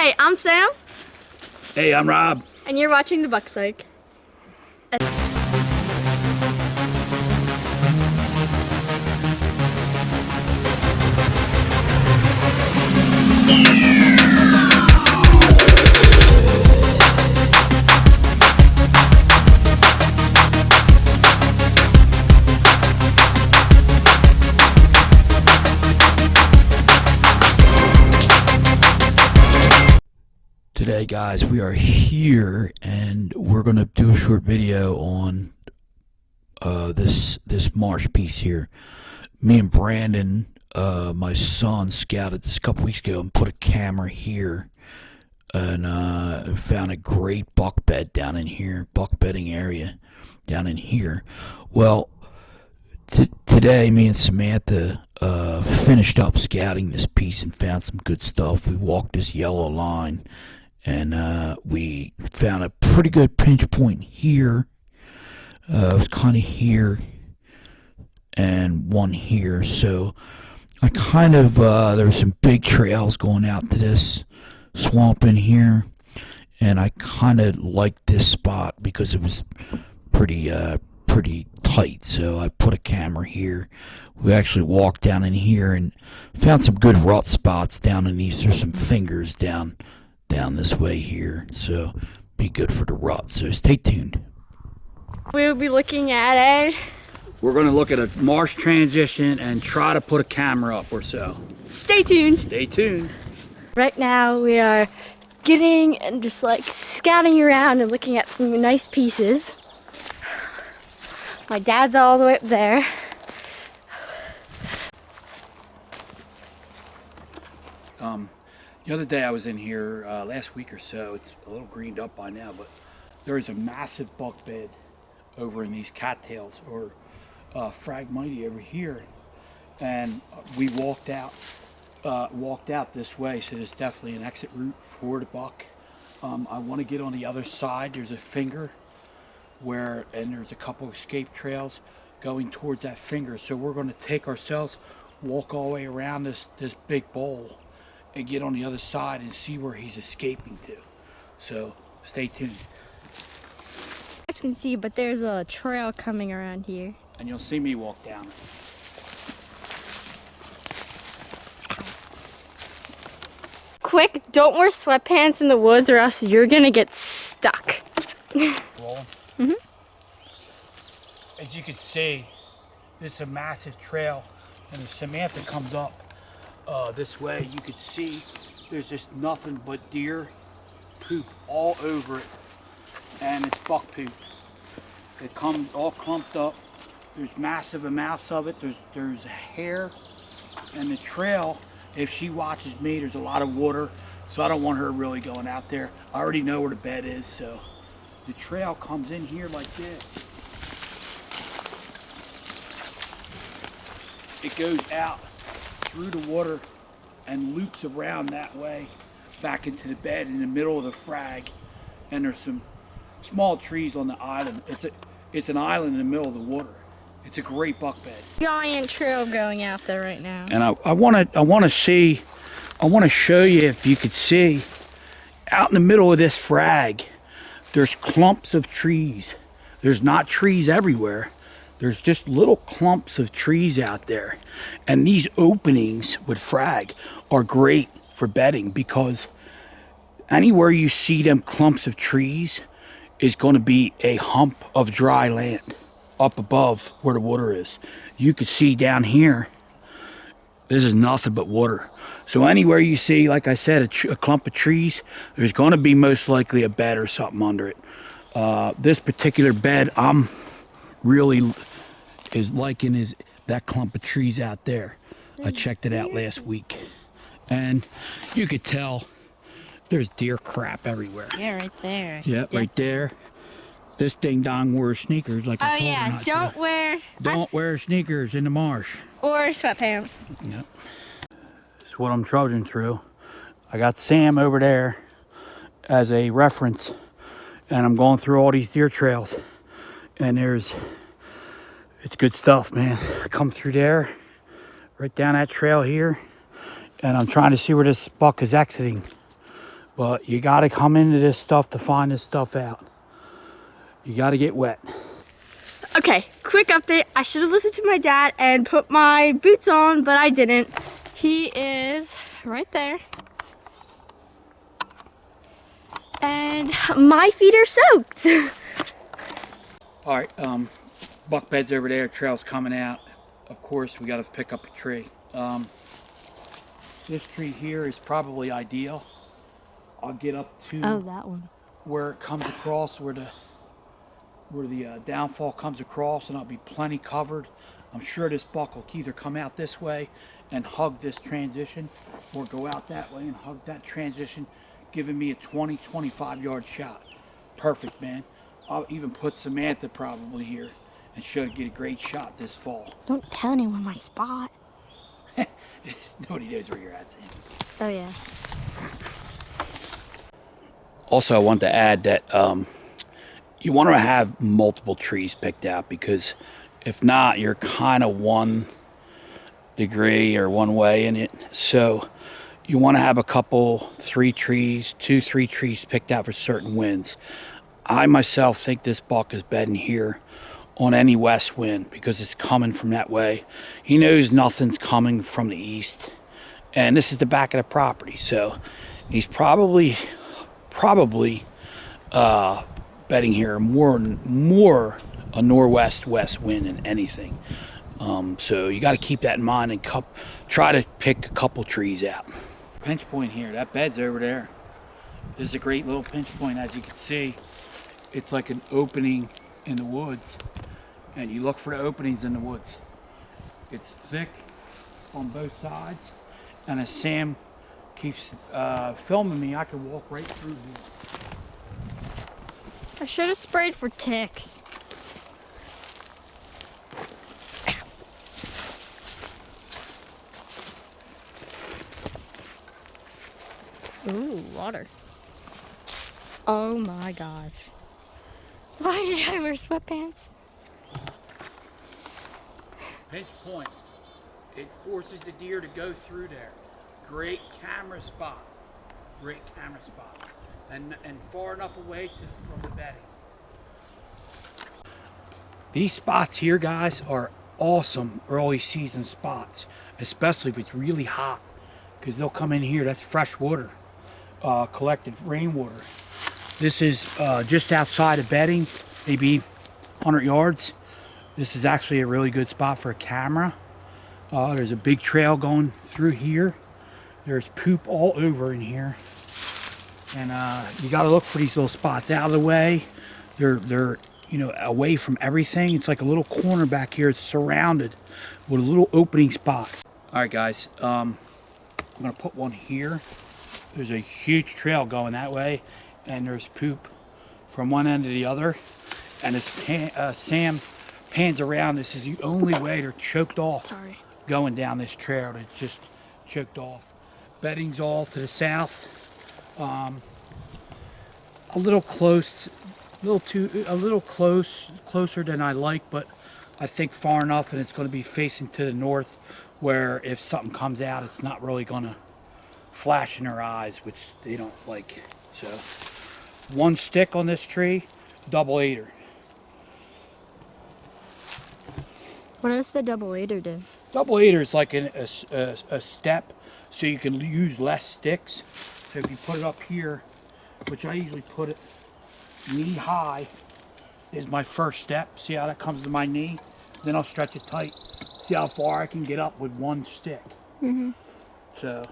Hi, I'm Sam. Hey, I'm Rob. And you're watching the Buck Psych. Today, guys, we are here and we're going to do a short video on this Marsh piece here. Me and Brandon, my son, scouted this a couple weeks ago and put a camera here and found a great buck bed down in here, buck bedding area down in here. Well, today, me and Samantha finished up scouting this piece and found some good stuff. We walked this yellow line and we found a pretty good pinch point here. It was kind of here and one here. So I kind of, there were some big trails going out to this swamp in here. And I kind of liked this spot because it was pretty tight. So I put a camera here. We actually walked down in here and found some good rut spots down in these. There's some fingers down this way here, so be good for the rut. So stay tuned. We'll be looking at it. We're going to look at a marsh transition and try to put a camera up or so. Stay tuned. Stay tuned. Right now we are getting and just like scouting around and looking at some nice pieces. My dad's all the way up there. The other day I was in here last week or so. It's a little greened up by now, but there is a massive buck bed over in these cattails or phragmites over here, and we walked out this way. So there's definitely an exit route for the buck. I want to get on the other side. There's a finger and there's a couple escape trails going towards that finger. So we're going to take ourselves, walk all the way around this big bowl, and get on the other side and see where he's escaping to. So stay tuned. You guys can see, but there's a trail coming around here. And you'll see me walk down it. Quick, don't wear sweatpants in the woods or else you're gonna get stuck. Rolling. Mm-hmm. As you can see, this is a massive trail, and if Samantha comes up this way, you can see there's just nothing but deer poop all over it, and it's buck poop. It comes all clumped up. There's massive amounts of it. There's hair, and the trail, if she watches me, there's a lot of water, so I don't want her really going out there. I already know where the bed is, so the trail comes in here like this. It goes out through the water and loops around that way back into the bed in the middle of the frag, and there's some small trees on the island. It's an island in the middle of the water. It's a great buck bed. Giant trail going out there right now. And I want to show you, if you could see, out in the middle of this frag, there's clumps of trees. There's not trees everywhere. There's just little clumps of trees out there. And these openings with frag are great for bedding, because anywhere you see them clumps of trees is going to be a hump of dry land up above where the water is. You could see down here, this is nothing but water. So anywhere you see, like I said, a clump of trees, there's going to be most likely a bed or something under it. This particular bed I'm really is liking is that clump of trees out there. I checked it out last week, and you could tell there's deer crap everywhere. Yeah, right there. Yeah, right there. This ding dong wears sneakers like I told her not to. Don't wear sneakers in the marsh. Or sweatpants. Yep. That's what I'm trudging through. I got Sam over there as a reference, and I'm going through all these deer trails, and it's good stuff, man. I come through there, right down that trail here, and I'm trying to see where this buck is exiting. But you got to come into this stuff to find this stuff out. You got to get wet. Okay, quick update. I should have listened to my dad and put my boots on, but I didn't. He is right there. And my feet are soaked. All right, buck bed's over there, trail's coming out. Of course, we got to pick up a tree. This tree here is probably ideal. I'll get up to that one. where it comes across, where the downfall comes across, and I'll be plenty covered. I'm sure this buck will either come out this way and hug this transition, or go out that way and hug that transition, giving me a 20-25 yard shot. Perfect, man. I'll even put Samantha probably here and should get a great shot this fall. Don't tell anyone my spot. Nobody knows where you're at, Sam. Oh yeah. Also, I want to add that you want to have multiple trees picked out, because if not, you're kind of 1 degree or one way in it. So you want to have a couple, 3 trees, 2-3 trees picked out for certain winds. I myself think this buck is bedding here on any west wind because it's coming from that way. He knows nothing's coming from the east, and this is the back of the property, so he's probably bedding here more a northwest west wind than anything. So you got to keep that in mind and try to pick a couple trees out. Pinch point here, that bed's over there. This is a great little pinch point. As you can see, it's like an opening in the woods, and you look for the openings in the woods. It's thick on both sides, and as Sam keeps filming me, I can walk right through here. I should have sprayed for ticks. Ooh, water. Oh my gosh. Why did I wear sweatpants? Pinch point. It forces the deer to go through there. Great camera spot. Great camera spot. And far enough away from the bedding. These spots here, guys, are awesome early season spots, especially if it's really hot, because they'll come in here. That's fresh water, collected rainwater. This is just outside of bedding, maybe 100 yards. This is actually a really good spot for a camera. There's a big trail going through here. There's poop all over in here. And you got to look for these little spots out of the way. They're away from everything. It's like a little corner back here. It's surrounded with a little opening spot. All right, guys. I'm gonna put one here. There's a huge trail going that way, and there's poop from one end to the other. And as Sam pans around, this is the only way they're choked off. Going down this trail. It's just choked off. Bedding's all to the south. A little close, closer than I like, but I think far enough, and it's going to be facing to the north, where if something comes out, it's not really going to flash in their eyes, which they don't like. So, one stick on this tree, double aider. What does the double aider do? Double aider is like a step, so you can use less sticks. So if you put it up here, which I usually put it knee high, is my first step. See how that comes to my knee? Then I'll stretch it tight. See how far I can get up with one stick. So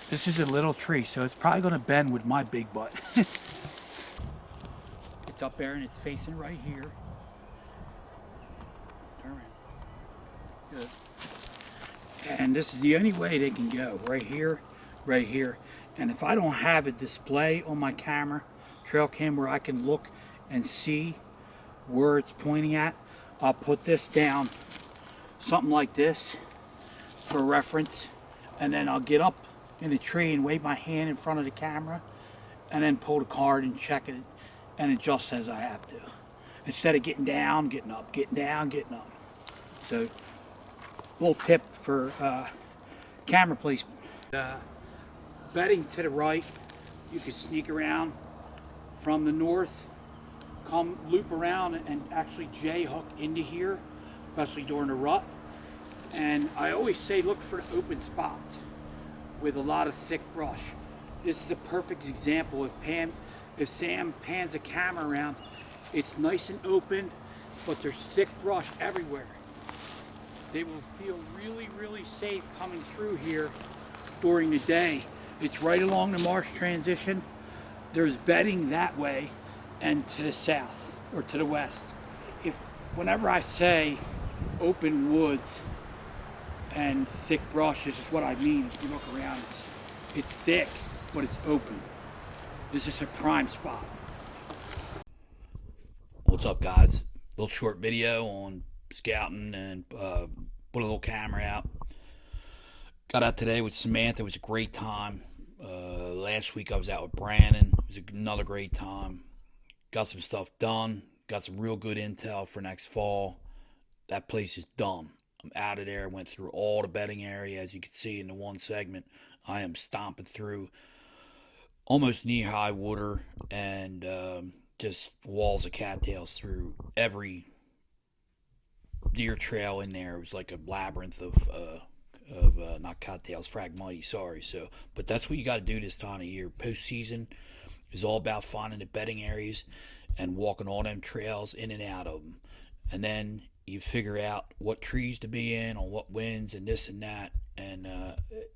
this is a little tree, so it's probably going to bend with my big butt. It's up there and it's facing right here. Turn around. Good. And this is the only way they can go. Right here, right here. And if I don't have a display on my camera, trail cam, where I can look and see where it's pointing at, I'll put this down, something like this, for reference, and then I'll get up in the tree and wave my hand in front of the camera, and then pull the card and check it, and adjust as I have to, instead of getting down, getting up, getting down, getting up. So, little tip for camera placement. bedding to the right. You could sneak around from the north, come loop around and actually J-hook into here, especially during the rut. And I always say look for the open spots with a lot of thick brush. This is a perfect example. If Sam pans the camera around, it's nice and open, but there's thick brush everywhere. They will feel really, really safe coming through here during the day. It's right along the marsh transition. There's bedding that way and to the south or to the west. Whenever I say open woods and thick brush, this is what I mean. If you look around, it's thick, but it's open. This is a prime spot. What's up, guys? Little short video on scouting and put a little camera out. Got out today with Samantha. It was a great time. Last week I was out with Brandon. It was another great time. Got some stuff done. Got some real good intel for next fall. That place is done. I'm out of there. Went through all the bedding area. As you can see in the one segment, I am stomping through almost knee-high water and just walls of cattails through every deer trail in there. It was like a labyrinth of not cattails, phragmites, sorry. But that's what you got to do this time of year. Postseason is all about finding the bedding areas and walking all them trails in and out of them. And then you figure out what trees to be in, on what winds and this and that, and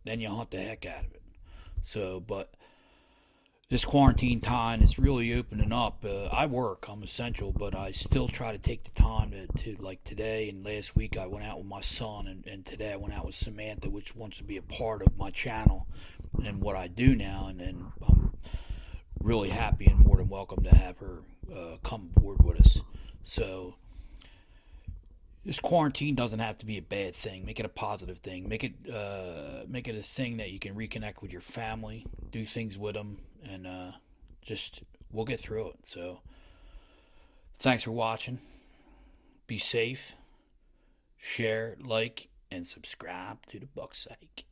then you hunt the heck out of it. But this quarantine time is really opening up. I work, I'm essential, but I still try to take the time to like today and last week I went out with my son, and today I went out with Samantha, which wants to be a part of my channel and what I do now, and I'm really happy and more than welcome to have her come aboard with us. So this quarantine doesn't have to be a bad thing. Make it a positive thing. Make it a thing that you can reconnect with your family, do things with them, and just we'll get through it. So thanks for watching. Be safe. Share, like, and subscribe to the Buck Psych.